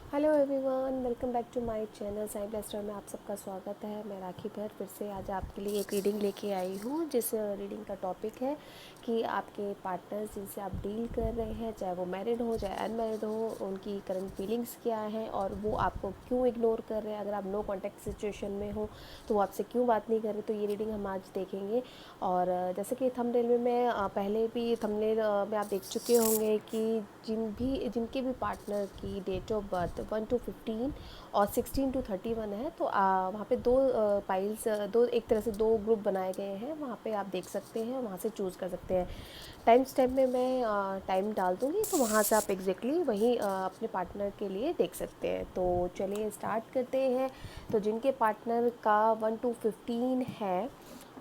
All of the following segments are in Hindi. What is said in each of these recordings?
Hello everyone, welcome back to my channel Sai Blaster में आप सबका स्वागत है। मैं राखी भट्ट फिर से आज आपके लिए एक रीडिंग लेके आई हूँ, जिस रीडिंग का टॉपिक है कि आपके पार्टनर्स जिनसे आप डील कर रहे हैं, चाहे वो मैरिड हो चाहे अनमैरिड हो, उनकी करंट फीलिंग्स क्या हैं और वो आपको क्यों इग्नोर कर रहे हैं। अगर आप नो कॉन्टैक्ट सिचुएशन में हो तो वो आपसे क्यों बात नहीं कर रहे, तो ये रीडिंग हम आज देखेंगे। और जैसे कि थंबनेल में मैं पहले भी थंबनेल में आप देख चुके होंगे कि जिनके भी पार्टनर की डेट ऑफ बर्थ 1 to 15 और 16 to 31 है, तो वहाँ पे दो पाइल्स, दो एक तरह से दो ग्रुप बनाए गए हैं। वहाँ पे आप देख सकते हैं, वहाँ से चूज़ कर सकते हैं। टाइम स्टैम्प में मैं टाइम डाल दूँगी, तो वहाँ से आप एग्जैक्टली वही अपने पार्टनर के लिए देख सकते हैं। तो चलिए स्टार्ट करते हैं। तो जिनके पार्टनर का 1 to 15 है,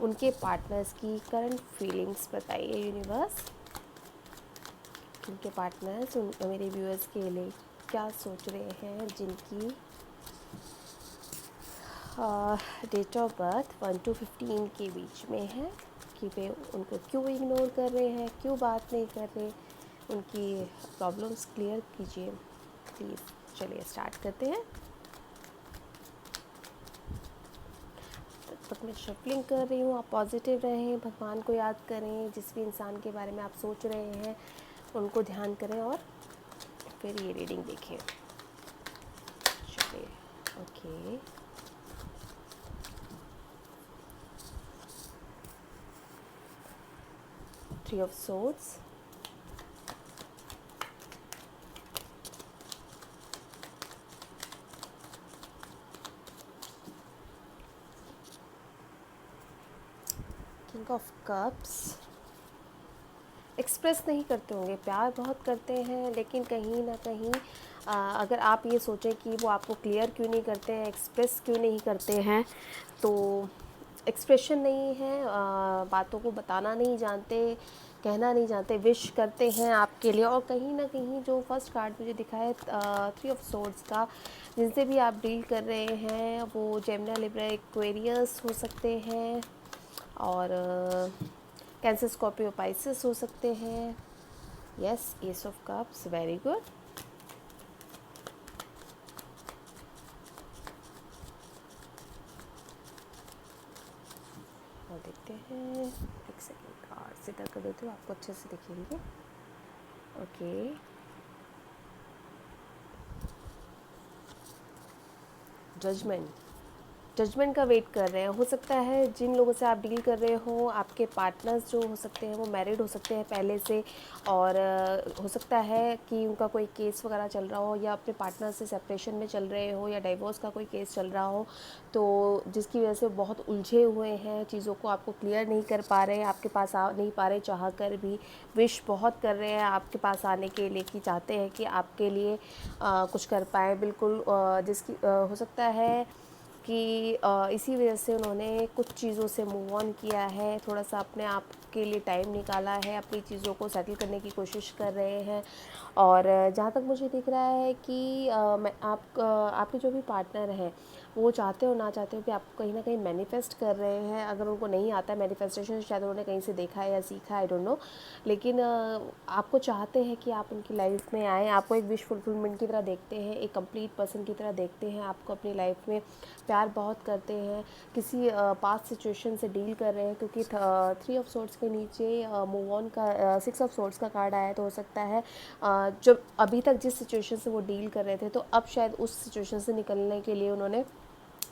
उनके पार्टनर्स की करंट फीलिंग्स बताइए यूनिवर्स। उनके पार्टनर्स मेरे व्यूअर्स के लिए क्या सोच रहे हैं, जिनकी डेट ऑफ बर्थ 1 to 15 के बीच में है, कि वे उनको क्यों इग्नोर कर रहे हैं, क्यों बात नहीं कर रहे, उनकी प्रॉब्लम्स क्लियर कीजिए प्लीज़। चलिए स्टार्ट करते हैं। तब तक मैं शफलिंग कर रही हूँ, आप पॉजिटिव रहें, भगवान को याद करें, जिस भी इंसान के बारे में आप सोच रहे हैं उनको ध्यान करें और फिर ये रीडिंग देखें। चलिए okay, three of swords, king of cups. Express नहीं करते होंगे, प्यार बहुत करते हैं, लेकिन कहीं ना कहीं अगर आप ये सोचें कि वो आपको क्लियर क्यों नहीं करते हैं, एक्सप्रेस क्यों नहीं करते हैं, तो एक्सप्रेशन नहीं है, बातों को बताना नहीं जानते, कहना नहीं जानते, विश करते हैं आपके लिए। और कहीं ना कहीं जो फर्स्ट कार्ड मुझे दिखा है थ्री ऑफ सोर्ड्स का, जिनसे भी आप डील कर रहे हैं वो जेमिनी, लिब्रा, एक्वेरियस हो सकते हैं, और कैंसर, स्कॉर्पियो, पाइसेस हो सकते हैं। Yes, S of cups, very good. और देखते हैं, एक सेकेंड, कार्ड सीधा कर देती हूँ, आपको अच्छे से दिखेंगे। ओके, जजमेंट, जजमेंट का वेट कर रहे हैं। हो सकता है जिन लोगों से आप डील कर रहे हो, आपके पार्टनर्स जो हो सकते हैं वो मैरिड हो सकते हैं पहले से, और हो सकता है कि उनका कोई केस वगैरह चल रहा हो, या अपने पार्टनर से सेपरेशन में चल रहे हो, या डाइवोर्स का कोई केस चल रहा हो, तो जिसकी वजह से बहुत उलझे हुए हैं, चीज़ों को आपको क्लियर नहीं कर पा रहे, आपके पास आ नहीं पा रहे, चाह कर भी। विश बहुत कर रहे हैं आपके पास आने के लिए, कि चाहते हैं कि आपके लिए कुछ कर पाए, बिल्कुल। जिसकी हो सकता है कि इसी वजह से उन्होंने कुछ चीज़ों से मूव ऑन किया है, थोड़ा सा अपने आप के लिए टाइम निकाला है, अपनी चीज़ों को सेटल करने की कोशिश कर रहे हैं। और जहाँ तक मुझे दिख रहा है कि मैं आपके जो भी पार्टनर हैं, वो चाहते हो ना चाहते हो कि आपको कहीं ना कहीं मैनिफेस्ट कर रहे हैं। अगर उनको नहीं आता है मैनिफेस्टेशन, शायद उन्होंने कहीं से देखा है या सीखा है, आई डोंट नो, लेकिन आपको चाहते हैं कि आप उनकी लाइफ में आएँ, आपको एक विश फुलफिलमेंट की तरह देखते हैं, एक कंप्लीट पर्सन की तरह देखते हैं आपको अपनी लाइफ में, प्यार बहुत करते हैं, किसी पास्ट सिचुएशन से डील कर रहे हैं, क्योंकि थ्री ऑफ सोर्ड्स के नीचे मूव ऑन का, सिक्स ऑफ सोर्ड्स का कार्ड आया, तो हो सकता है जब अभी तक जिस सिचुएशन से वो डील कर रहे थे, तो अब शायद उस सिचुएशन से निकलने के लिए उन्होंने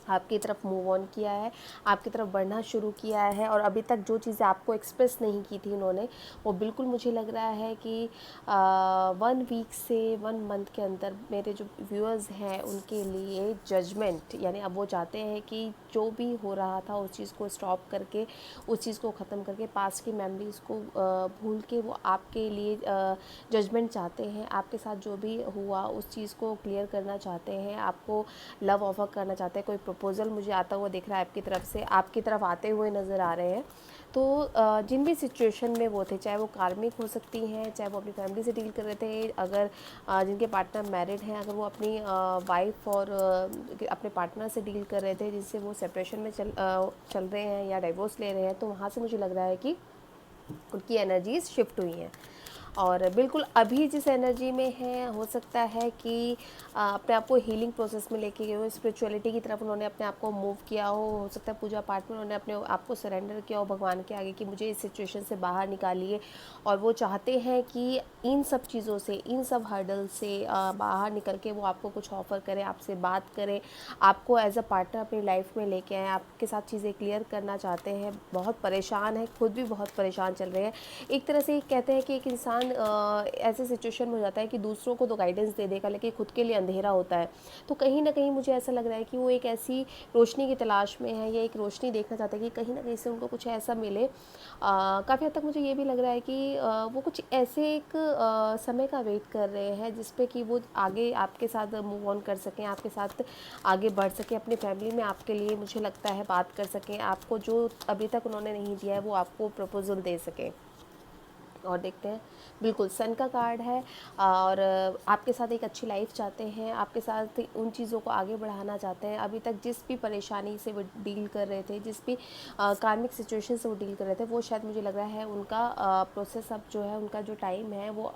आपकी तरफ मूव ऑन किया है, आपकी तरफ बढ़ना शुरू किया है। और अभी तक जो चीज़ें आपको एक्सप्रेस नहीं की थी उन्होंने, वो बिल्कुल मुझे लग रहा है कि 1 वीक से 1 मंथ के अंदर मेरे जो व्यूअर्स हैं उनके लिए जजमेंट, यानी अब वो चाहते हैं कि जो भी हो रहा था उस चीज़ को स्टॉप करके, उस चीज़ को ख़त्म करके, पास्ट की मेमोरीज़ को भूल के वो आपके लिए जजमेंट चाहते हैं। आपके साथ जो भी हुआ उस चीज़ को क्लियर करना चाहते हैं, आपको लव ऑफर करना चाहते हैं। कोई प्रपोजल मुझे आता हुआ दिख रहा है आपकी तरफ से, आपकी तरफ आते हुए नज़र आ रहे हैं। तो जिन भी सिचुएशन में वो थे, चाहे वो कार्मिक हो सकती हैं, चाहे वो अपनी फैमिली से डील कर रहे थे, अगर जिनके पार्टनर मैरिड हैं, अगर वो अपनी वाइफ और अपने पार्टनर से डील कर रहे थे जिससे वो सेपरेशन में चल रहे हैं या डाइवोर्स ले रहे हैं, तो वहाँ से मुझे लग रहा है कि उनकी एनर्जीज शिफ्ट हुई हैं। और बिल्कुल अभी जिस एनर्जी में है, हो सकता है कि अपने आप को हीलिंग प्रोसेस में लेके गए हो, स्पिरिचुअलिटी की तरफ उन्होंने अपने आप को मूव किया हो सकता है पूजा पाठ में उन्होंने अपने आप को सरेंडर किया हो भगवान के आगे कि मुझे इस सिचुएशन से बाहर निकालिए। और वो चाहते हैं कि इन सब चीज़ों से, इन सब हर्डल से बाहर निकल के वो आपको कुछ ऑफ़र करें, आपसे बात करें, आपको एज अ पार्टनर अपनी लाइफ में लेके आएँ, आपके साथ चीज़ें क्लियर करना चाहते हैं। बहुत परेशान है, खुद भी बहुत परेशान चल रहे हैं। एक तरह से कहते हैं कि एक इंसान ऐसे सिचुएशन में हो जाता है कि दूसरों को तो गाइडेंस दे देगा लेकिन खुद के लिए अंधेरा होता है। तो कहीं ना कहीं मुझे ऐसा लग रहा है कि वो एक ऐसी रोशनी की तलाश में है, या एक रोशनी देखना चाहता है कि कहीं ना कहीं से उनको कुछ ऐसा मिले। काफ़ी हद तक मुझे ये भी लग रहा है कि वो कुछ ऐसे एक समय का वेट कर रहे हैं जिस पे कि वो आगे आपके साथ मूव ऑन कर सकें, आपके साथ आगे बढ़ सकें, अपनी फैमिली में आपके लिए मुझे लगता है बात कर सकें, आपको जो अभी तक उन्होंने नहीं दिया है वो आपको प्रपोजल दे सकें। और देखते हैं, बिल्कुल सन का कार्ड है और आपके साथ एक अच्छी लाइफ चाहते हैं, आपके साथ उन चीज़ों को आगे बढ़ाना चाहते हैं। अभी तक जिस भी परेशानी से वो डील कर रहे थे, जिस भी कार्मिक सिचुएशन से वो डील कर रहे थे, वो शायद मुझे लग रहा है उनका प्रोसेस अब जो है, उनका जो टाइम है वो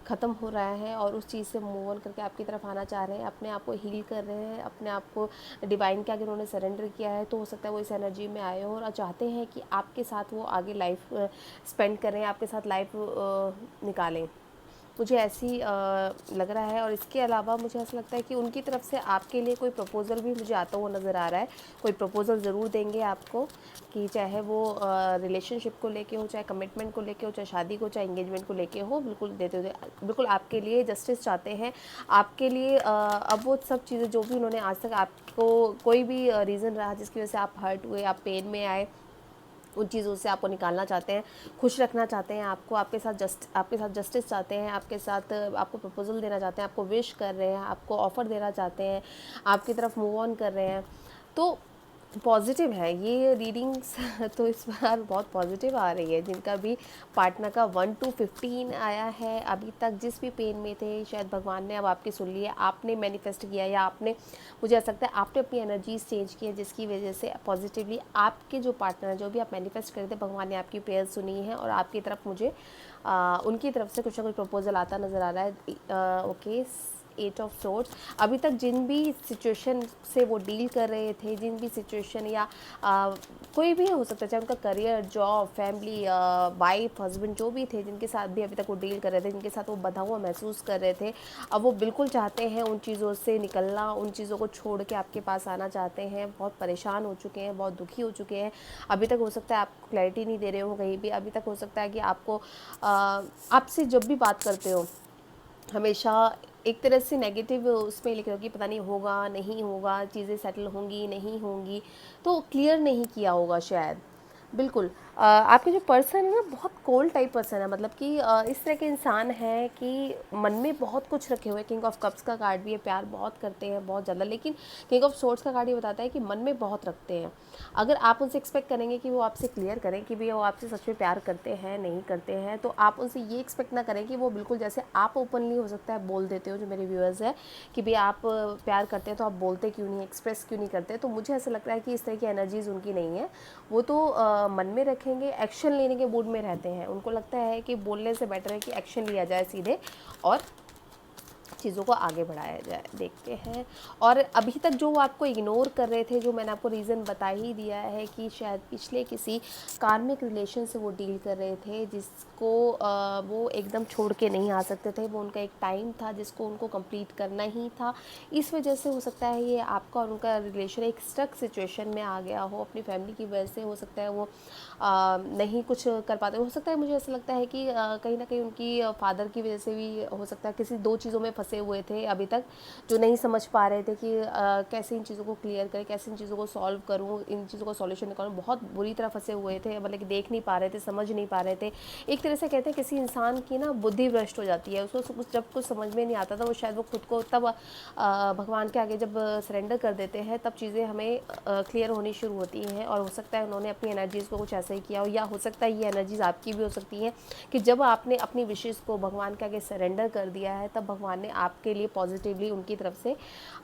ख़त्म हो रहा है और उस चीज़ से मूव ऑन करके आपकी तरफ आना चाह रहे हैं, अपने आप को हील कर रहे हैं, अपने आप को डिवाइन के आगे उन्होंने सरेंडर किया है। तो हो सकता है वो इस एनर्जी में आए हो और चाहते हैं कि आपके साथ वो आगे लाइफ स्पेंड करें, आपके साथ लाइफ निकालें। मुझे ऐसी लग रहा है। और इसके अलावा मुझे ऐसा लगता है कि उनकी तरफ से आपके लिए कोई प्रपोज़ल भी मुझे आता हुआ नज़र आ रहा है। कोई प्रपोज़ल ज़रूर देंगे आपको, कि चाहे वो रिलेशनशिप को लेके हो, चाहे कमिटमेंट को लेके हो, चाहे शादी को, चाहे एंगेजमेंट को लेके हो, बिल्कुल देते हुए बिल्कुल आपके लिए जस्टिस चाहते हैं। आपके लिए अब वो सब चीज़ें जो भी उन्होंने आज तक आपको कोई भी रीज़न रहा जिसकी वजह से आप हर्ट हुए, आप पेन में आए, उन चीज़ों से आपको निकालना चाहते हैं, खुश रखना चाहते हैं आपको, आपके साथ जस्टिस चाहते हैं, आपके साथ आपको प्रपोजल देना चाहते हैं, आपको विश कर रहे हैं, आपको ऑफ़र देना चाहते हैं, आपकी तरफ मूव ऑन कर रहे हैं। तो पॉजिटिव है ये रीडिंग्स तो इस बार बहुत पॉजिटिव आ रही है। जिनका भी पार्टनर का 1 to 15 आया है, अभी तक जिस भी पेन में थे, शायद भगवान ने अब आपकी सुन ली है, आपने मैनिफेस्ट किया, या आपने, मुझे ऐसा लगता है आपने अपनी एनर्जीज चेंज की है, जिसकी वजह से पॉजिटिवली आपके जो पार्टनर है, जो भी आप मैनिफेस्ट कर रहे थे, भगवान ने आपकी प्रेयर सुनी है और आपकी तरफ मुझे उनकी तरफ से कुछ ना कुछ प्रपोजल आता नज़र आ रहा है। Okay, 8 of swords. अभी तक जिन भी सिचुएशन से वो डील कर रहे थे, जिन भी सिचुएशन या कोई भी हो सकता है, चाहे उनका career, job, family, wife, husband, जो भी थे, जिनके साथ भी अभी तक वो डील कर रहे थे, जिनके साथ वो बंधा हुआ महसूस कर रहे थे, अब वो बिल्कुल चाहते हैं उन चीज़ों से निकलना, उन चीज़ों को छोड़ के आपके पास आना चाहते हैं। बहुत परेशान हो चुके हैं, बहुत दुखी हो चुके हैं। अभी तक हो सकता है आपको क्लैरिटी नहीं दे रहे हो कहीं भी, अभी तक हो सकता है कि आपको आपसे जब भी बात करते हो हमेशा एक तरह से नेगेटिव उसमें लिख रहे हो कि पता नहीं होगा, नहीं होगा, चीज़ें सेटल होंगी, नहीं होंगी, तो क्लियर नहीं किया होगा शायद। बिल्कुल आपके जो पर्सन है ना, बहुत कोल्ड टाइप पर्सन है, मतलब कि इस तरह के इंसान है कि मन में बहुत कुछ रखे हुए। किंग ऑफ कप्स का कार्ड भी है, प्यार बहुत करते हैं, बहुत ज़्यादा, लेकिन किंग ऑफ सोर्ड्स का कार्ड ये बताता है कि मन में बहुत रखते हैं। अगर आप उनसे एक्सपेक्ट करेंगे कि वो आपसे क्लियर करें कि भैया वो आपसे सच में प्यार करते हैं, नहीं करते हैं, तो आप उनसे ये एक्सपेक्ट ना करें कि वो बिल्कुल जैसे आप ओपनली हो सकता है बोल देते हो, जो मेरे व्यूअर्स है, कि भैया आप प्यार करते हैं तो आप बोलते क्यों नहीं, एक्सप्रेस क्यों नहीं करते। तो मुझे ऐसा लगता है कि इस तरह की एनर्जीज उनकी नहीं है। वो तो मन में रखेंगे, एक्शन लेने के मूड में रहते हैं। उनको लगता है कि बोलने से बेटर है कि एक्शन लिया जाए सीधे और चीज़ों को आगे बढ़ाया जाए। देखते हैं। और अभी तक जो वो आपको इग्नोर कर रहे थे, जो मैंने आपको रीज़न बता ही दिया है कि शायद पिछले किसी कार्मिक रिलेशन से वो डील कर रहे थे, जिसको वो एकदम छोड़ के नहीं आ सकते थे। वो उनका एक टाइम था जिसको उनको कंप्लीट करना ही था। इस वजह से हो सकता है ये आपका और उनका रिलेशन एक स्टक सिचुएशन में आ गया हो, अपनी फैमिली की वजह से। हो सकता है वो नहीं कुछ कर पाते। हो सकता है, मुझे ऐसा लगता है कि कहीं ना कहीं उनकी फादर की वजह से भी हो सकता है, किसी 2 चीज़ों में फंसे हुए थे अभी तक, जो नहीं समझ पा रहे थे कि कैसे इन चीज़ों को क्लियर करें, कैसे इन चीज़ों को सॉल्व करूँ, इन चीज़ों को सॉल्यूशन निकालूँ। बहुत बुरी तरह फंसे हुए थे, मतलब कि देख नहीं पा रहे थे, समझ नहीं पा रहे थे। एक तरह से कहते हैं किसी इंसान की ना बुद्धि भ्रष्ट हो जाती है, उसको जब कुछ समझ में नहीं आता था, वो शायद वो खुद को तब भगवान के आगे जब सरेंडर कर देते हैं, तब चीज़ें हमें क्लियर होनी शुरू होती हैं। और हो सकता है उन्होंने अपनी एनर्जीज़ को कुछ ऐसा ही किया हो, या हो सकता है ये एनर्जीज़ आपकी भी हो सकती हैं कि जब आपने अपनी विशेज़ को भगवान के आगे सरेंडर कर दिया है, तब भगवान ने आपके लिए पॉजिटिवली उनकी तरफ से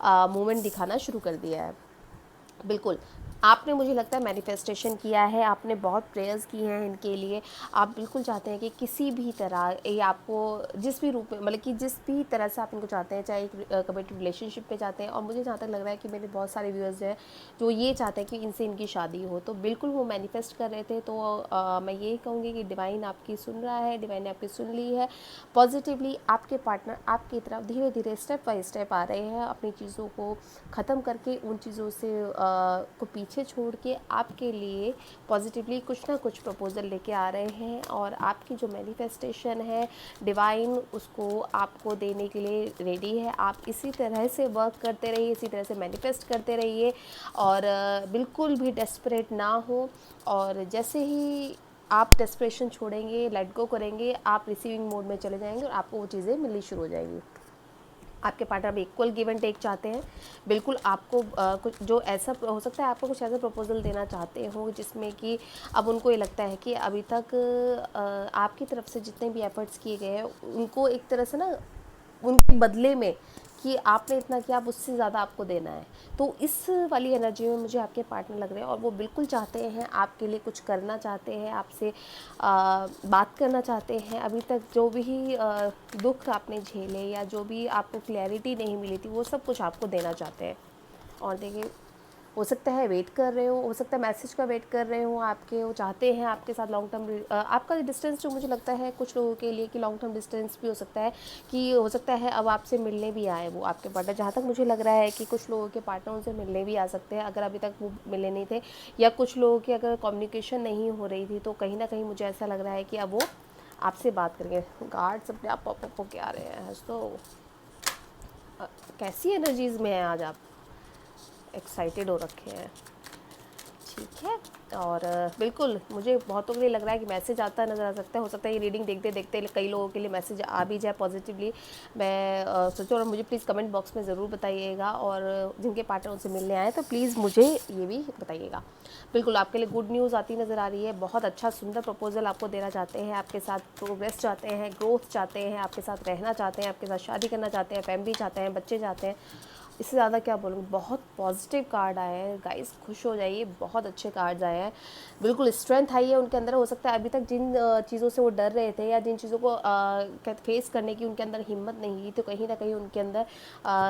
मूवमेंट दिखाना शुरू कर दिया है। बिल्कुल आपने मुझे लगता है मैनिफेस्टेशन किया है, आपने बहुत प्रेयर्स की हैं इनके लिए। आप बिल्कुल चाहते हैं कि किसी भी तरह ये आपको जिस भी रूप में मतलब कि जिस भी तरह से आप इनको चाहते हैं, चाहे एक कमिटेड रिलेशनशिप में चाहते हैं, और मुझे जहाँ तक लग रहा है कि मेरे बहुत सारे व्यूअर्स हैं जो ये चाहते हैं कि इनसे इनकी शादी हो, तो बिल्कुल वो मैनिफेस्ट कर रहे थे। तो मैं यही कहूँगी कि डिवाइन आपकी सुन रहा है, डिवाइन ने आपकी सुन ली है। पॉजिटिवली आपके पार्टनर आपकी तरफ धीरे धीरे स्टेप बाय स्टेप आ रहे हैं, अपनी चीज़ों को ख़त्म करके उन चीज़ों से को पीछे छोड़ के आपके लिए पॉजिटिवली कुछ ना कुछ प्रपोज़ल लेके आ रहे हैं। और आपकी जो मैनिफेस्टेशन है डिवाइन उसको आपको देने के लिए रेडी है। आप इसी तरह से वर्क करते रहिए, इसी तरह से मैनिफेस्ट करते रहिए, और बिल्कुल भी डेस्परेट ना हो। और जैसे ही आप डेस्परेशन छोड़ेंगे, लेट गो करेंगे, आप रिसीविंग मोड में चले जाएंगे और आपको वो चीज़ें मिलनी शुरू हो जाएंगी। आपके पार्टनर भी इक्वल गिव एंड टेक चाहते हैं। बिल्कुल आपको कुछ जो ऐसा हो सकता है, आपको कुछ ऐसा प्रपोजल देना चाहते हो जिसमें कि अब उनको ये लगता है कि अभी तक आपकी तरफ से जितने भी एफर्ट्स किए गए हैं उनको एक तरह से ना उनके बदले में कि आपने इतना किया, अब उससे ज़्यादा आपको देना है। तो इस वाली एनर्जी में मुझे आपके पार्टनर लग रहे हैं, और वो बिल्कुल चाहते हैं आपके लिए कुछ करना चाहते हैं, आपसे बात करना चाहते हैं। अभी तक जो भी दुख आपने झेले या जो भी आपको क्लैरिटी नहीं मिली थी, वो सब कुछ आपको देना चाहते हैं। और देखिए, हो सकता है वेट कर रहे हो सकता है मैसेज का वेट कर रहे हो आपके, वो चाहते हैं आपके साथ लॉन्ग टर्म आपका डिस्टेंस जो मुझे लगता है कुछ लोगों के लिए कि लॉन्ग टर्म डिस्टेंस भी हो सकता है, कि हो सकता है अब आपसे मिलने भी आए वो आपके पार्टनर। जहाँ तक मुझे लग रहा है कि कुछ लोगों के पार्टनर उनसे मिलने भी आ सकते हैं अगर अभी तक वो मिले नहीं थे, या कुछ लोगों की अगर कम्युनिकेशन नहीं हो रही थी, तो कहीं ना कहीं मुझे ऐसा लग रहा है कि अब वो आपसे बात करेंगे। गार्ड्स अपने आप पॉप के आ रहे हैं, तो कैसी एनर्जीज़ में हैं आज आप, एक्साइटेड हो रखे हैं। ठीक है। और बिल्कुल मुझे बहुतों के लिए लग रहा है कि मैसेज आता नज़र आ सकता है। हो सकता है ये रीडिंग देखते देखते कई लोगों के लिए मैसेज आ भी जाए पॉजिटिवली। मैं सोचूँ, और मुझे प्लीज़ कमेंट बॉक्स में ज़रूर बताइएगा, और जिनके पार्टनर उनसे मिलने आए तो प्लीज़ मुझे ये भी बताइएगा। बिल्कुल आपके लिए गुड न्यूज़ आती नज़र आ रही है। बहुत अच्छा सुंदर प्रपोजल आपको देना चाहते हैं, आपके साथ प्रोग्रेस चाहते हैं, ग्रोथ चाहते हैं, आपके साथ रहना चाहते हैं, आपके साथ शादी करना चाहते हैं, फैमिली चाहते हैं, बच्चे चाहते हैं। इससे ज़्यादा क्या बोलूँ, बहुत पॉजिटिव कार्ड आए हैं गाइस, खुश हो जाइए, बहुत अच्छे कार्ड्स आए हैं। बिल्कुल स्ट्रेंथ आई है उनके अंदर। हो सकता है अभी तक जिन चीज़ों से वो डर रहे थे या जिन चीज़ों को फेस करने की उनके अंदर हिम्मत नहीं थी, तो कहीं ना कहीं उनके अंदर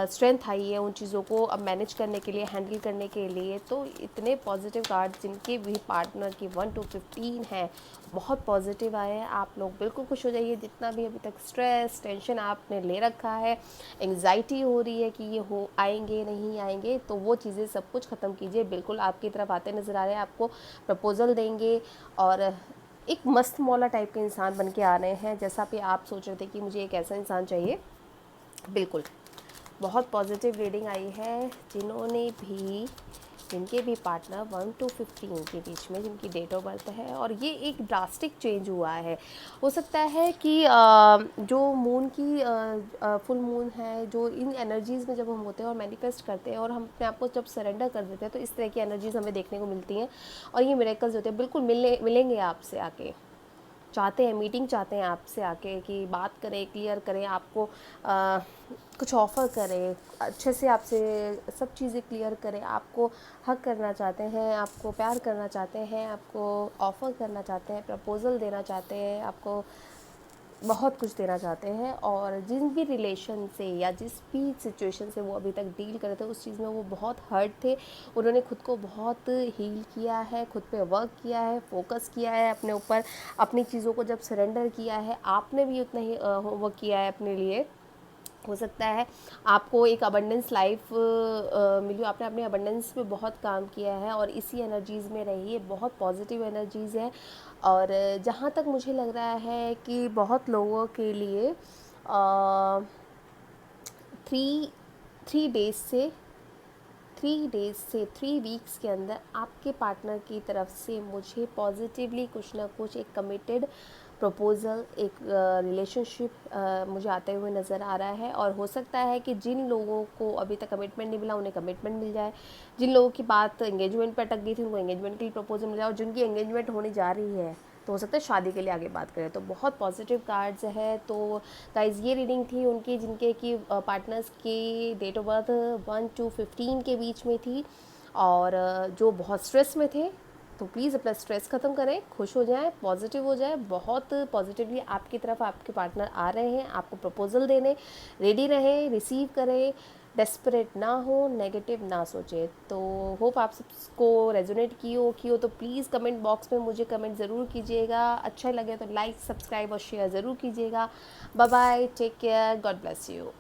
स्ट्रेंथ आई है उन चीज़ों को अब मैनेज करने के लिए, हैंडल करने के लिए। तो इतने पॉजिटिव कार्ड्स जिनके भी पार्टनर की 1 to 15 हैं, बहुत पॉजिटिव आए हैं। आप लोग बिल्कुल खुश हो जाइए। जितना भी अभी तक स्ट्रेस टेंशन आपने ले रखा है, एंग्जाइटी हो रही है कि ये हो आएंगे नहीं आएंगे, तो वो चीज़ें सब कुछ ख़त्म कीजिए। बिल्कुल आपकी तरफ आते नज़र आ रहे हैं, आपको प्रपोजल देंगे, और एक मस्त मौला टाइप के इंसान बन के आ रहे हैं, जैसा कि आप सोच रहे थे कि मुझे एक ऐसा इंसान चाहिए। बिल्कुल बहुत पॉजिटिव रीडिंग आई है। जिनके भी पार्टनर 1 to 15 के बीच में जिनकी डेट ऑफ बर्थ है, और ये एक ड्रास्टिक चेंज हुआ है। हो सकता है कि जो मून की फुल मून है, जो इन एनर्जीज़ में जब हम होते हैं और मैनिफेस्ट करते हैं और हम अपने आप को जब सरेंडर कर देते हैं, तो इस तरह की एनर्जीज़ हमें देखने को मिलती हैं, और ये मिरेकल्स होते हैं। बिल्कुल मिलेंगे आपसे आके, चाहते हैं मीटिंग, चाहते हैं आपसे आके कि बात करें, क्लियर करें, आपको कुछ ऑफ़र करें, अच्छे से आपसे सब चीज़ें क्लियर करें, आपको हक करना चाहते हैं, आपको प्यार करना चाहते हैं, आपको ऑफ़र करना चाहते हैं, प्रपोज़ल देना चाहते हैं, आपको बहुत कुछ देना चाहते हैं। और जिन भी रिलेशन से या जिस भी सिचुएशन से वो अभी तक डील कर रहे थे, उस चीज़ में वो बहुत हर्ट थे। उन्होंने खुद को बहुत हील किया है, खुद पे वर्क किया है, फोकस किया है अपने ऊपर, अपनी चीज़ों को जब सरेंडर किया है, आपने भी उतना ही होमवर्क किया है अपने लिए। हो सकता है आपको एक अबंडेंस लाइफ मिली, आपने अपने अबंडेंस पे बहुत काम किया है, और इसी एनर्जीज़ में रहिए। बहुत पॉजिटिव एनर्जीज़ है। और जहाँ तक मुझे लग रहा है कि बहुत लोगों के लिए 3 3 डेज़ से 3 वीक्स के अंदर आपके पार्टनर की तरफ से मुझे पॉजिटिवली कुछ ना कुछ एक कमिटेड प्रपोज़ल, एक रिलेशनशिप मुझे आते हुए नज़र आ रहा है। और हो सकता है कि जिन लोगों को अभी तक कमिटमेंट नहीं मिला, उन्हें कमिटमेंट मिल जाए। जिन लोगों की बात एंगेजमेंट पर अटक गई थी, उनको एंगेजमेंट के लिए प्रपोजल मिल जाए। और जिनकी एंगेजमेंट होने जा रही है, तो हो सकता है शादी के लिए आगे बात करें। तो बहुत पॉजिटिव कार्ड्स है। तो गाइज ये रीडिंग थी उनकी जिनके की पार्टनर्स की डेट ऑफ बर्थ 1 to 15 के बीच में थी। और जो बहुत स्ट्रेस में थे तो प्लीज़ अपना स्ट्रेस ख़त्म करें, खुश हो जाएं, पॉजिटिव हो जाएं। बहुत पॉजिटिवली आपकी तरफ आपके पार्टनर आ रहे हैं, आपको प्रपोजल देने, रेडी रहें, रिसीव करें, डेस्परेट ना हो, नेगेटिव ना सोचें। तो होप आप सबको रेजोनेट की हो तो प्लीज़ कमेंट बॉक्स में मुझे कमेंट ज़रूर कीजिएगा। अच्छा लगे तो लाइक, सब्सक्राइब और शेयर ज़रूर कीजिएगा। Bye bye, take care, God bless you.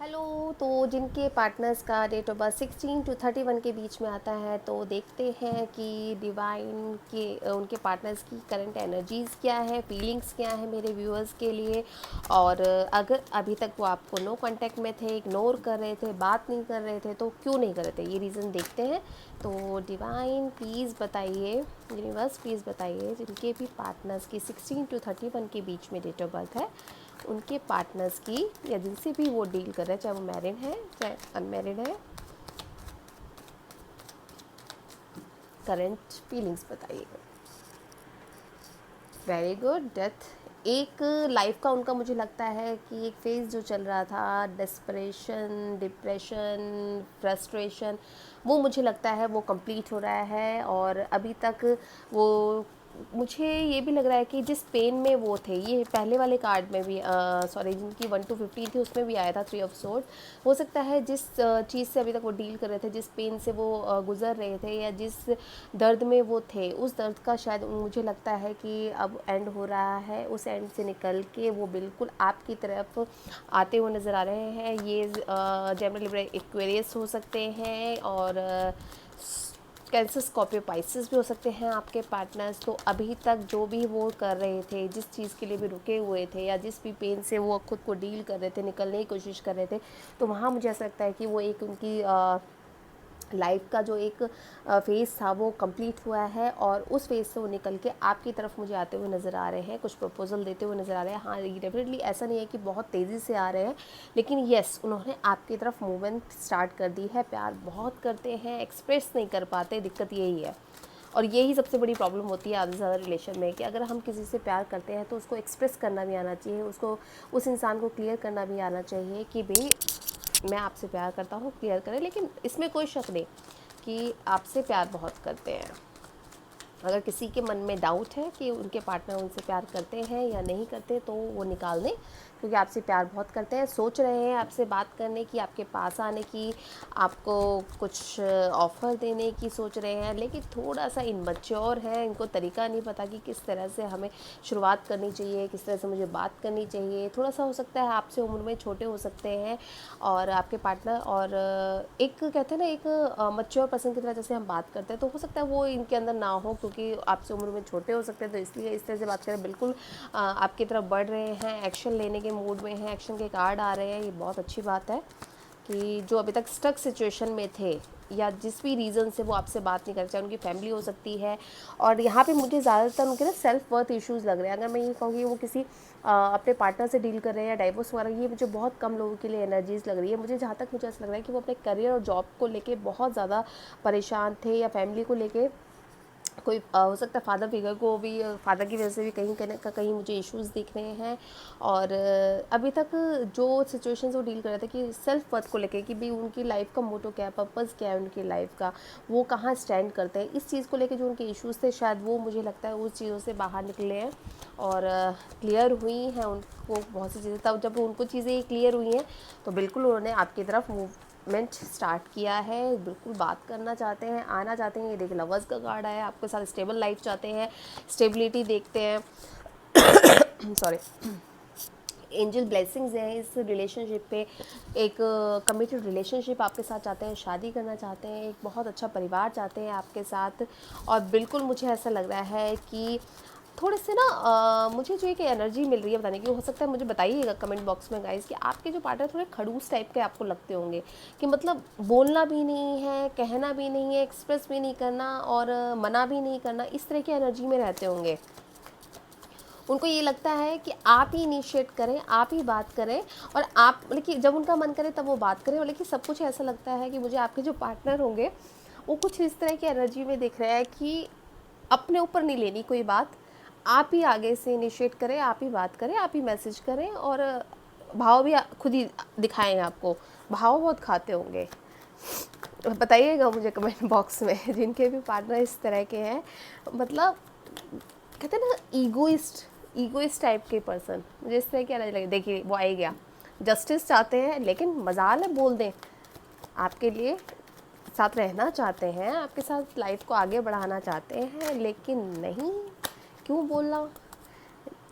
Hello, तो जिनके पार्टनर्स का डेट ऑफ बर्थ 16 to 31 के बीच में आता है, तो देखते हैं कि डिवाइन के उनके पार्टनर्स की करंट एनर्जीज़ क्या है, फीलिंग्स क्या है मेरे व्यूअर्स के लिए। और अगर अभी तक वो आपको नो कांटेक्ट में थे, इग्नोर कर रहे थे, बात नहीं कर रहे थे, तो क्यों नहीं कर रहे थे, ये रीज़न देखते हैं। तो डिवाइन प्लीज़ बताइए, यूनिवर्स प्लीज़ बताइए, जिनके भी पार्टनर्स की 16 to 31 के बीच में डेट ऑफ बर्थ है, उनके पार्टनर्स की या जिनसे भी वो डील कर रहे हैं, चाहे वो मैरिड है चाहे अनमैरिड है, करंट फीलिंग्स बताइएगा। Very good, death. एक लाइफ का उनका मुझे लगता है कि एक फेज़ जो चल रहा था, डेस्परेशन, डिप्रेशन, फ्रस्ट्रेशन, वो मुझे लगता है वो कंप्लीट हो रहा है। और अभी तक वो, मुझे ये भी लग रहा है कि जिस पेन में वो थे, ये पहले वाले कार्ड में भी सॉरी जिनकी 1 to 15 थी उसमें भी आया था 3 of Swords। हो सकता है जिस चीज़ से अभी तक वो डील कर रहे थे, जिस पेन से वो गुज़र रहे थे, या जिस दर्द में वो थे, उस दर्द का शायद मुझे लगता है कि अब एंड हो रहा है। उस एंड से निकल के वो बिल्कुल आपकी तरफ आते हुए नज़र आ रहे हैं। ये जेमिनी, लिब्रा, एक्वेरियस हो सकते हैं, और कैंसर, स्कॉर्पियो, पाइसेस भी हो सकते हैं आपके पार्टनर्स। तो अभी तक जो भी वो कर रहे थे, जिस चीज़ के लिए भी रुके हुए थे, या जिस भी पेन से वो खुद को डील कर रहे थे, निकलने की कोशिश कर रहे थे, तो वहाँ मुझे ऐसा लगता है कि वो एक उनकी लाइफ का जो एक फेज़ था वो कंप्लीट हुआ है। और उस फेज़ से वो निकल के आपकी तरफ मुझे आते हुए नज़र आ रहे हैं, कुछ प्रपोजल देते हुए नज़र आ रहे हैं। हाँ, ये डेफिनेटली ऐसा नहीं है कि बहुत तेज़ी से आ रहे हैं, लेकिन येस, उन्होंने आपकी तरफ मूवमेंट स्टार्ट कर दी है। प्यार बहुत करते हैं, एक्सप्रेस नहीं कर पाते, दिक्कत यही है। और यही सबसे बड़ी प्रॉब्लम होती है आधे से ज़्यादा रिलेशन में, कि अगर हम किसी से प्यार करते हैं तो उसको एक्सप्रेस करना भी आना चाहिए, उसको, उस इंसान को क्लियर करना भी आना चाहिए कि भाई मैं आपसे प्यार करता हूँ, क्लियर करें। लेकिन इसमें कोई शक नहीं कि आपसे प्यार बहुत करते हैं। अगर किसी के मन में डाउट है कि उनके पार्टनर उनसे प्यार करते हैं या नहीं करते, तो वो निकाल दें, क्योंकि आपसे प्यार बहुत करते हैं। सोच रहे हैं आपसे बात करने की, आपके पास आने की, आपको कुछ ऑफ़र देने की सोच रहे हैं, लेकिन थोड़ा सा इनमैच्योर है, इनको तरीका नहीं पता कि किस तरह से हमें शुरुआत करनी चाहिए, किस तरह से मुझे बात करनी चाहिए। थोड़ा सा हो सकता है आपसे उम्र में छोटे हो सकते हैं और आपके पार्टनर, और एक कहते हैं ना, एक मैच्योर पर्सन की तरह जैसे हम बात करते हैं, तो हो सकता है वो इनके अंदर ना हो, क्योंकि आपसे उम्र में छोटे हो सकते हैं, तो इसलिए इस तरह से बात करें। बिल्कुल आपकी तरफ बढ़ रहे हैं, एक्शन लेने के मूड में हैं, एक्शन के कार्ड आ रहे हैं, ये बहुत अच्छी बात है। कि जो अभी तक स्टक सिचुएशन में थे, या जिस भी रीज़न से वो आपसे बात नहीं कर रहे, चाहे उनकी फैमिली हो सकती है, और यहाँ पे मुझे ज़्यादातर उनके ना सेल्फ वर्थ इश्यूज़ लग रहे हैं। अगर मैं ये कहूँगी वो किसी अपने पार्टनर से डील कर रहे हैं या डाइवोर्स वगैरह, ये मुझे बहुत कम लोगों के लिए एनर्जीज़ लग रही है। मुझे जहाँ तक मुझे ऐसा लग रहा है कि वो अपने करियर और जॉब को लेके बहुत ज़्यादा परेशान थे, या फैमिली को लेके कोई हो सकता है फादर फिगर को भी, फादर की वजह से भी कहीं मुझे इश्यूज़ दिख रहे हैं। और अभी तक जो सिचुएशंस वो डील कर रहे थे कि सेल्फ वर्थ को लेके, कि भाई उनकी लाइफ का मोटो क्या है, पर्पस क्या है उनकी लाइफ का, वो कहाँ स्टैंड करते हैं, इस चीज़ को लेके जो उनके इश्यूज़ थे, शायद वो मुझे लगता है उस चीज़ों से बाहर निकले हैं और क्लियर हुई हैं उनको बहुत सी चीज़ें। तब जब उनको चीज़ें क्लियर हुई हैं, तो बिल्कुल उन्होंने आपकी तरफ मूवमेंट स्टार्ट किया है, बिल्कुल बात करना चाहते हैं, आना चाहते हैं। ये देखिए, लवर्स का कार्ड आया, आपके साथ स्टेबल लाइफ चाहते हैं, स्टेबिलिटी देखते हैं। सॉरी, एंजल ब्लेसिंग्स हैं इस रिलेशनशिप पे। एक कमिटेड रिलेशनशिप आपके साथ चाहते हैं, शादी करना चाहते हैं, एक बहुत अच्छा परिवार चाहते हैं आपके साथ। और बिल्कुल मुझे ऐसा लग रहा है कि थोड़े से ना मुझे जो एक एनर्जी मिल रही है बताने की, हो सकता है मुझे बताइएगा कमेंट बॉक्स में गाइस, कि आपके जो पार्टनर थोड़े खड़ूस टाइप के आपको लगते होंगे, कि मतलब बोलना भी नहीं है, कहना भी नहीं है, एक्सप्रेस भी नहीं करना, और मना भी नहीं करना, इस तरह की एनर्जी में रहते होंगे। उनको ये लगता है कि आप ही इनिशिएट करें, आप ही बात करें, और आप, लेकिन जब उनका मन करे तब वो बात करें। लेकिन सब कुछ ऐसा लगता है कि मुझे आपके जो पार्टनर होंगे वो कुछ इस तरह की एनर्जी में दिख रहा है कि अपने ऊपर नहीं लेनी कोई बात, आप ही आगे से इनिशिएट करें, आप ही बात करें, आप ही मैसेज करें, और भाव भी खुद ही दिखाएं आपको। भाव बहुत खाते होंगे। बताइएगा मुझे कमेंट बॉक्स में जिनके भी पार्टनर इस तरह के हैं, मतलब कहते हैं ना ईगोइस्ट टाइप के पर्सन, मुझे इस तरह की एनर्जी लगी। देखिए वो आ ही गया, जस्टिस चाहते हैं लेकिन मजाल है बोल दें, आपके लिए साथ रहना चाहते हैं, आपके साथ लाइफ को आगे बढ़ाना चाहते हैं, लेकिन नहीं, क्यों बोलना,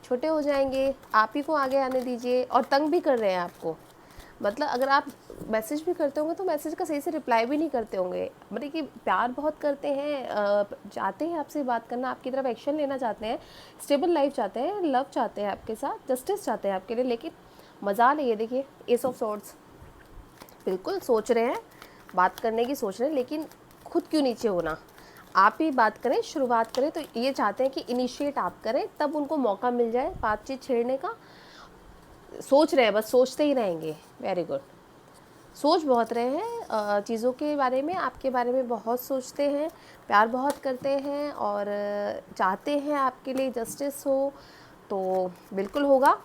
छोटे हो जाएंगे, आप ही को आगे आने दीजिए। और तंग भी कर रहे हैं आपको, मतलब अगर आप मैसेज भी करते होंगे तो मैसेज का सही से रिप्लाई भी नहीं करते होंगे, मतलब कि प्यार बहुत करते हैं, चाहते हैं आपसे बात करना, आपकी तरफ एक्शन लेना चाहते हैं, स्टेबल लाइफ चाहते हैं, लव चाहते हैं आपके साथ, जस्टिस चाहते हैं आपके लिए, लेकिन मजाल है ये देखिए, एस ऑफ सॉर्ड्स, बिल्कुल सोच रहे हैं, बात करने की सोच रहे हैं, लेकिन खुद क्यों नीचे होना, आप ही बात करें, शुरुआत करें। तो ये चाहते हैं कि इनिशिएट आप करें, तब उनको मौका मिल जाए बातचीत छेड़ने का। सोच रहे हैं, बस सोचते ही रहेंगे, वेरी गुड, सोच बहुत रहे हैं चीज़ों के बारे में, आपके बारे में बहुत सोचते हैं, प्यार बहुत करते हैं, और चाहते हैं आपके लिए जस्टिस हो, तो बिल्कुल होगा।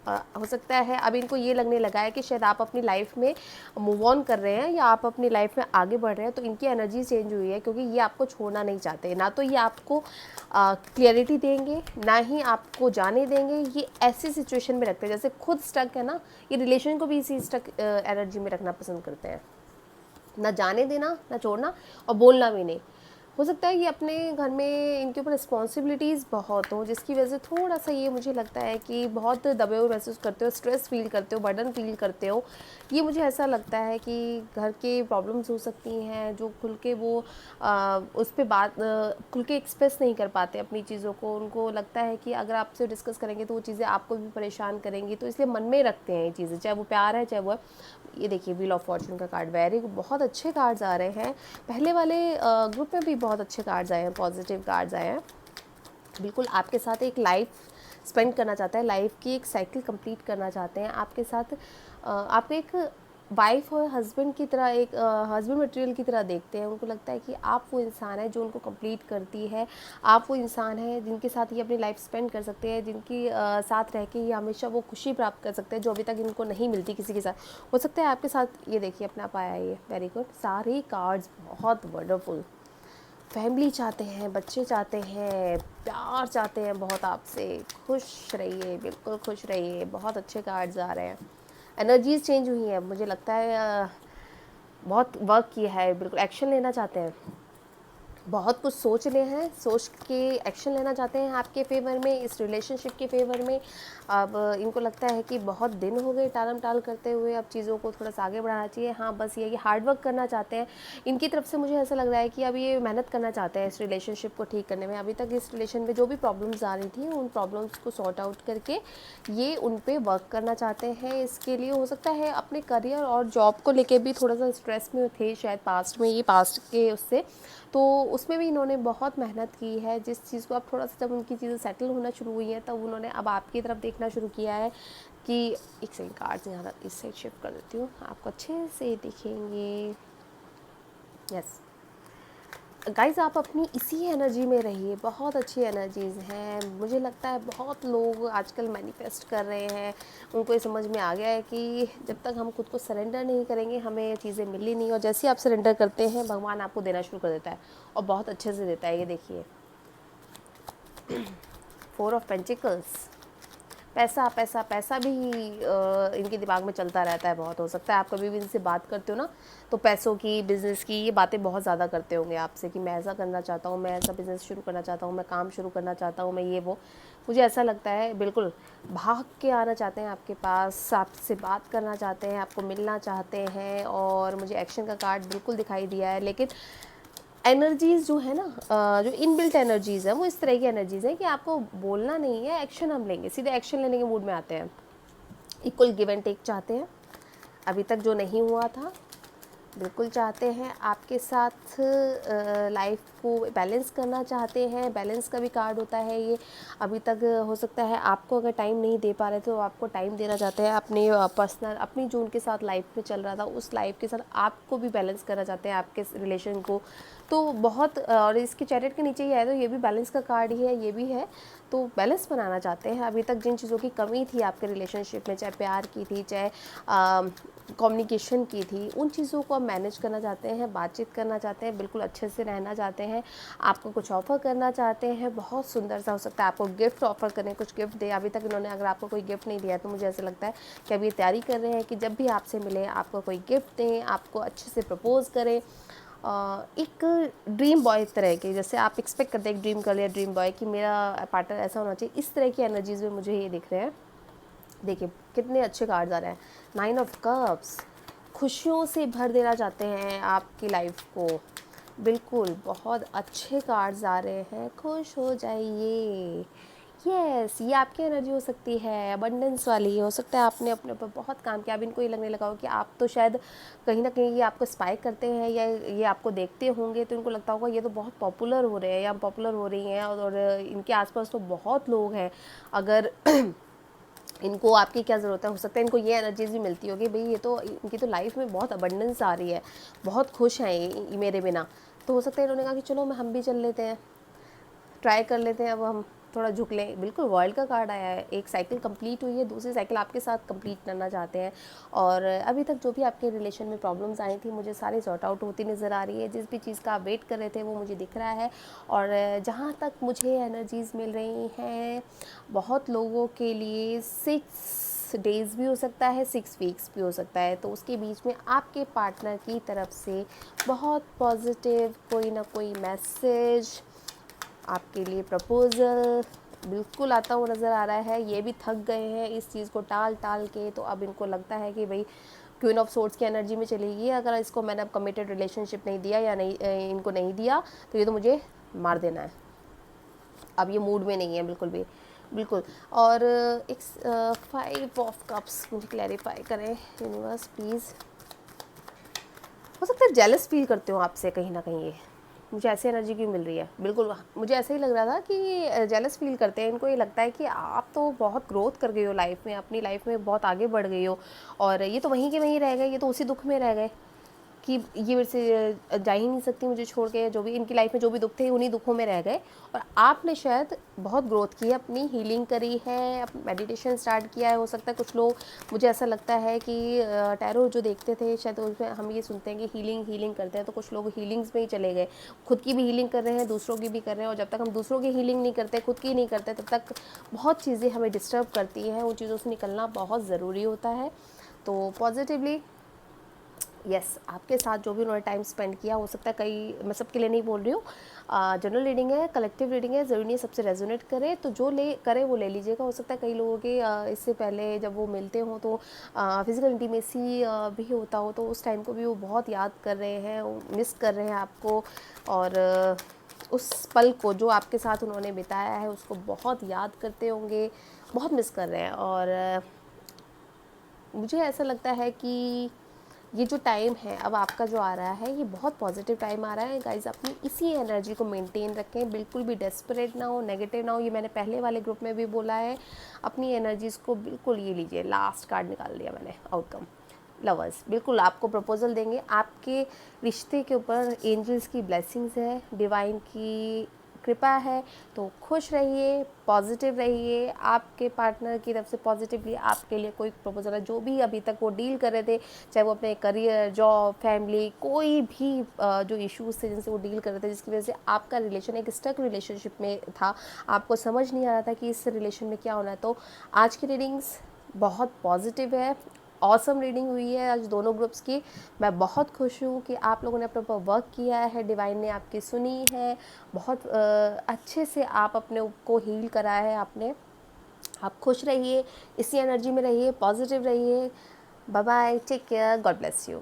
हो सकता है अब इनको ये लगने लगा है कि शायद आप अपनी लाइफ में मूव ऑन कर रहे हैं या आप अपनी लाइफ में आगे बढ़ रहे हैं, तो इनकी एनर्जी चेंज हुई है, क्योंकि ये आपको छोड़ना नहीं चाहते, ना तो ये आपको क्लियरिटी देंगे, ना ही आपको जाने देंगे। ये ऐसी सिचुएशन में रखते हैं जैसे खुद स्टक है ना, ये रिलेशन को भी इसी स्टक एनर्जी में रखना पसंद करते हैं, ना जाने देना, ना छोड़ना, और बोलना भी नहीं। हो सकता है कि अपने घर में इनके ऊपर रिस्पॉन्सिबिलिटीज़ बहुत हो, जिसकी वजह से थोड़ा सा ये मुझे लगता है कि बहुत दबे हुए महसूस करते हो, स्ट्रेस फील करते हो, बर्डन फील करते हो। ये मुझे ऐसा लगता है कि घर के प्रॉब्लम्स हो सकती हैं जो खुल के वो उस पर बात खुल के एक्सप्रेस नहीं कर पाते अपनी चीज़ों को। उनको लगता है कि अगर आपसे डिस्कस करेंगे तो वो चीज़ें आपको भी परेशान करेंगी, तो इसलिए मन में रखते हैं ये चीज़ें, चाहे वो प्यार है चाहे वो ये देखिए व्हील ऑफ फॉर्चून का कार्ड, वेरी बहुत अच्छे कार्ड्स आ रहे हैं। पहले वाले ग्रुप में भी बहुत अच्छे कार्ड्स आए हैं, पॉजिटिव कार्ड्स आए हैं। बिल्कुल आपके साथ एक लाइफ स्पेंड करना चाहते हैं, लाइफ की एक साइकिल कंप्लीट करना चाहते हैं आपके साथ। आप एक वाइफ और हस्बैंड की तरह, एक हस्बैंड मटेरियल की तरह देखते हैं। उनको लगता है कि आप वो इंसान है जो उनको कंप्लीट करती है, आप वो इंसान है जिनके साथ ये अपनी लाइफ स्पेंड कर सकते हैं, जिनकी साथ रह के ये हमेशा वो खुशी प्राप्त कर सकते हैं जो अभी तक इनको नहीं मिलती किसी के साथ। हो सकता है आपके साथ ये देखिए अपना पाया, ये वेरी गुड, सारे कार्ड्स बहुत वंडरफुल। फैमिली चाहते हैं, बच्चे चाहते हैं, प्यार चाहते हैं बहुत आपसे, खुश रहिए, बिल्कुल खुश रहिए, बहुत अच्छे कार्ड्स आ रहे हैं। एनर्जीज चेंज हुई हैं, मुझे लगता है बहुत वर्क किया है, बिल्कुल एक्शन लेना चाहते हैं, बहुत कुछ सोच रहे हैं, सोच के एक्शन लेना चाहते हैं आपके फेवर में, इस रिलेशनशिप के फेवर में। अब इनको लगता है कि बहुत दिन हो गए टालम टाल करते हुए, अब चीज़ों को थोड़ा सा आगे बढ़ाना चाहिए। हाँ बस ये कि हार्ड वर्क करना चाहते हैं, इनकी तरफ से मुझे ऐसा लग रहा है कि अब ये मेहनत करना चाहते हैं इस रिलेशनशिप को ठीक करने में। अभी तक इस रिलेशन में जो भी प्रॉब्लम्स आ रही थी, उन प्रॉब्लम्स को सॉर्ट आउट करके ये उन पर वर्क करना चाहते हैं। इसके लिए हो सकता है अपने करियर और जॉब को लेके भी थोड़ा सा स्ट्रेस में थे शायद पास्ट में, ये पास्ट के उससे, तो उसमें भी इन्होंने बहुत मेहनत की है। जिस चीज़ को अब थोड़ा सा जब उनकी चीज़ें सेटल होना शुरू हुई हैं, तब उन्होंने अब आपकी तरफ देखना शुरू किया है कि एक सेकंड कार्ड्स यहाँ इस साइड शिफ्ट कर देती हूँ, आपको अच्छे से दिखेंगे। यस गाइज़, आप अपनी इसी एनर्जी में रहिए, बहुत अच्छी एनर्जीज़ हैं। मुझे लगता है बहुत लोग आजकल मैनिफेस्ट कर रहे हैं, उनको ये समझ में आ गया है कि जब तक हम खुद को सरेंडर नहीं करेंगे हमें ये चीज़ें मिली नहीं, और जैसे ही आप सरेंडर करते हैं भगवान आपको देना शुरू कर देता है, और बहुत अच्छे से देता है। ये देखिए 4 ऑफ पेंटिकल्स, पैसा पैसा पैसा भी इनके दिमाग में चलता रहता है बहुत। हो सकता है आप कभी भी इनसे बात करते हो ना, तो पैसों की, बिज़नेस की ये बातें बहुत ज़्यादा करते होंगे आपसे कि मैं ऐसा करना चाहता हूँ, मैं ऐसा बिज़नेस शुरू करना चाहता हूँ, मैं काम शुरू करना चाहता हूँ, मैं ये वो। मुझे ऐसा लगता है बिल्कुल भाग के आना चाहते हैं आपके पास, आपसे बात करना चाहते हैं, आपको मिलना चाहते हैं, और मुझे एक्शन का कार्ड बिल्कुल दिखाई दिया है। लेकिन एनर्जीज़ जो है ना, जो इनबिल्ट एनर्जीज़ है, वो इस तरह की एनर्जीज़ हैं कि आपको बोलना नहीं है, एक्शन हम लेंगे, सीधे एक्शन लेने के मूड में आते हैं। इक्वल गिव एंड टेक चाहते हैं, अभी तक जो नहीं हुआ था बिल्कुल चाहते हैं आपके साथ, लाइफ को बैलेंस करना चाहते हैं। बैलेंस का भी कार्ड होता है ये। अभी तक हो सकता है आपको अगर टाइम नहीं दे पा रहे थे तो आपको टाइम देना चाहते हैं, अपने पर्सनल, अपनी जो उनके साथ लाइफ में चल रहा था उस लाइफ के साथ आपको भी बैलेंस करना चाहते हैं, आपके रिलेशन को। तो बहुत, और इसके चैरियट के नीचे ही है, तो ये भी बैलेंस का कार्ड ही है, ये भी है। तो बैलेंस बनाना चाहते हैं। अभी तक जिन चीज़ों की कमी थी आपके रिलेशनशिप में, चाहे प्यार की थी, चाहे कम्युनिकेशन की थी, उन चीज़ों को आप मैनेज करना चाहते हैं, बातचीत करना चाहते हैं, बिल्कुल अच्छे से रहना चाहते हैं, आपको कुछ ऑफ़र करना चाहते हैं। बहुत सुंदर सा हो सकता है आपको गिफ्ट ऑफ़र करें, कुछ गिफ्ट दें। अभी तक इन्होंने अगर आपको कोई गिफ्ट नहीं दिया तो मुझे ऐसा लगता है कि अभी तैयारी कर रहे हैं कि जब भी आपसे मिले आपको कोई गिफ्ट दें, आपको अच्छे से प्रपोज़ करें। एक ड्रीम बॉय तरह के, जैसे आप एक्सपेक्ट करते हैं एक ड्रीम गर्ल या ड्रीम बॉय कि मेरा पार्टनर ऐसा होना चाहिए, इस तरह की एनर्जीज़ में मुझे ये दिख रहे हैं। देखिए कितने अच्छे कार्ड्स आ रहे हैं। 9 ऑफ कप्स, खुशियों से भर देना चाहते हैं आपकी लाइफ को। बिल्कुल बहुत अच्छे कार्ड्स आ रहे हैं, खुश हो जाइए। यस, ये आपकी एनर्जी हो सकती है, अबंडेंस वाली। हो सकता है आपने अपने ऊपर बहुत काम किया, अब इनको ये लगने लगा हो कि आप तो शायद कहीं ना कहीं ये आपको स्पाई करते हैं या ये आपको देखते होंगे, तो इनको लगता होगा ये तो बहुत पॉपुलर हो रहे हैं या पॉपुलर हो रही हैं, और इनके आसपास तो बहुत लोग हैं, अगर इनको आपकी क्या ज़रूरत है। हो सकता है इनको ये एनर्जीज भी मिलती होगी, भाई ये तो इनकी तो लाइफ में बहुत अबंडेंस आ रही है, बहुत खुश हैं ये मेरे बिना। तो हो सकता है इन्होंने कहा कि चलो हम भी चल लेते हैं, ट्राई कर लेते हैं, अब हम थोड़ा झुक लें। बिल्कुल वर्ल्ड का कार्ड आया है, एक साइकिल कंप्लीट हुई है, दूसरी साइकिल आपके साथ कंप्लीट करना चाहते हैं। और अभी तक जो भी आपके रिलेशन में प्रॉब्लम्स आई थी, मुझे सारी सॉर्ट आउट होती नज़र आ रही है। जिस भी चीज़ का आप वेट कर रहे थे वो मुझे दिख रहा है। और जहाँ तक मुझे एनर्जीज़ मिल रही हैं, बहुत लोगों के लिए 6 डेज़ भी हो सकता है, 6 वीक्स भी हो सकता है, तो उसके बीच में आपके पार्टनर की तरफ से बहुत पॉजिटिव कोई ना कोई मैसेज, आपके लिए प्रपोज़ल बिल्कुल आता हुआ नज़र आ रहा है। ये भी थक गए हैं इस चीज़ को टाल टाल के, तो अब इनको लगता है कि भाई क्वीन ऑफ सोर्ड्स की एनर्जी में चलेगी, अगर इसको मैंने अब कमिटेड रिलेशनशिप नहीं दिया या नहीं, इनको नहीं दिया, तो ये तो मुझे मार देना है। अब ये मूड में नहीं है बिल्कुल भी, बिल्कुल। और एक 5 ऑफ कप्स मुझे क्लैरिफाई करें यूनिवर्स प्लीज़। हो सकता है जेलस फील करते हो आपसे कहीं ना कहीं, ये मुझे ऐसी एनर्जी क्यों मिल रही है। बिल्कुल मुझे ऐसा ही लग रहा था कि जेलस फील करते हैं, इनको ये लगता है कि आप तो बहुत ग्रोथ कर गई हो लाइफ में, अपनी लाइफ में बहुत आगे बढ़ गई हो, और ये तो वहीं के वहीं रह गए, ये तो उसी दुख में रह गए कि ये मेरे से जा ही नहीं सकती मुझे छोड़ के। जो भी इनकी लाइफ में जो भी दुख थे उन्हीं दुखों में रह गए, और आपने शायद बहुत ग्रोथ की है, अपनी हीलिंग करी है, मेडिटेशन स्टार्ट किया है। हो सकता है कुछ लोग, मुझे ऐसा लगता है कि टैरो जो देखते थे शायद उसमें हम ये सुनते हैं कि हीलिंग हीलिंग करते हैं, तो कुछ लोग हीलिंग्स में ही चले गए, खुद की भी हीलिंग कर रहे हैं, दूसरों की भी कर रहे हैं। और जब तक हम दूसरों की हीलिंग नहीं करते, खुद की नहीं करते, तब तक बहुत चीज़ें हमें डिस्टर्ब करती हैं, उन चीज़ों से निकलना बहुत ज़रूरी होता है। तो पॉजिटिवली यस, आपके साथ जो भी उन्होंने टाइम स्पेंड किया, हो सकता है कई, मैं सबके लिए नहीं बोल रही हूँ, जनरल रीडिंग है, कलेक्टिव रीडिंग है, ज़रूरी नहीं सबसे रेजोनेट करे, तो जो ले करे वो ले लीजिएगा। हो सकता है कई लोगों के इससे पहले जब वो मिलते हों तो फिज़िकल इंटीमेसी भी होता हो, तो उस टाइम को भी वो बहुत याद कर रहे हैं, मिस कर रहे हैं आपको, और उस पल को जो आपके साथ उन्होंने बिताया है उसको बहुत याद करते होंगे, बहुत मिस कर रहे हैं। और मुझे ऐसा लगता है कि ये जो टाइम है अब आपका जो आ रहा है, ये बहुत पॉजिटिव टाइम आ रहा है गाइज। अपनी इसी एनर्जी को मेंटेन रखें, बिल्कुल भी डेस्परेट ना हो, नेगेटिव ना हो। ये मैंने पहले वाले ग्रुप में भी बोला है, अपनी एनर्जीज़ को बिल्कुल, ये लीजिए लास्ट कार्ड निकाल दिया मैंने, आउटकम लवर्स। बिल्कुल आपको प्रपोजल देंगे, आपके रिश्ते के ऊपर एंजल्स की ब्लेसिंग्स है, डिवाइन की कृपा है। तो खुश रहिए, पॉजिटिव रहिए, आपके पार्टनर की तरफ से पॉजिटिवली आपके लिए कोई प्रपोजल है, जो भी अभी तक वो डील कर रहे थे, चाहे वो अपने करियर, जॉब, फैमिली, कोई भी जो इश्यूज थे जिनसे वो डील कर रहे थे, जिसकी वजह से आपका रिलेशन एक स्टक रिलेशनशिप में था, आपको समझ नहीं आ रहा था कि इस रिलेशन में क्या होना है। तो आज की रीडिंग्स बहुत पॉजिटिव है, ऑसम रीडिंग हुई है आज दोनों ग्रुप्स की। मैं बहुत खुश हूँ कि आप लोगों ने अपने ऊपर वर्क किया है, डिवाइन ने आपकी सुनी है, बहुत अच्छे से आप अपने को हील करा है आपने। आप खुश रहिए, इसी एनर्जी में रहिए, पॉजिटिव रहिए। Bye bye, take care, God bless you.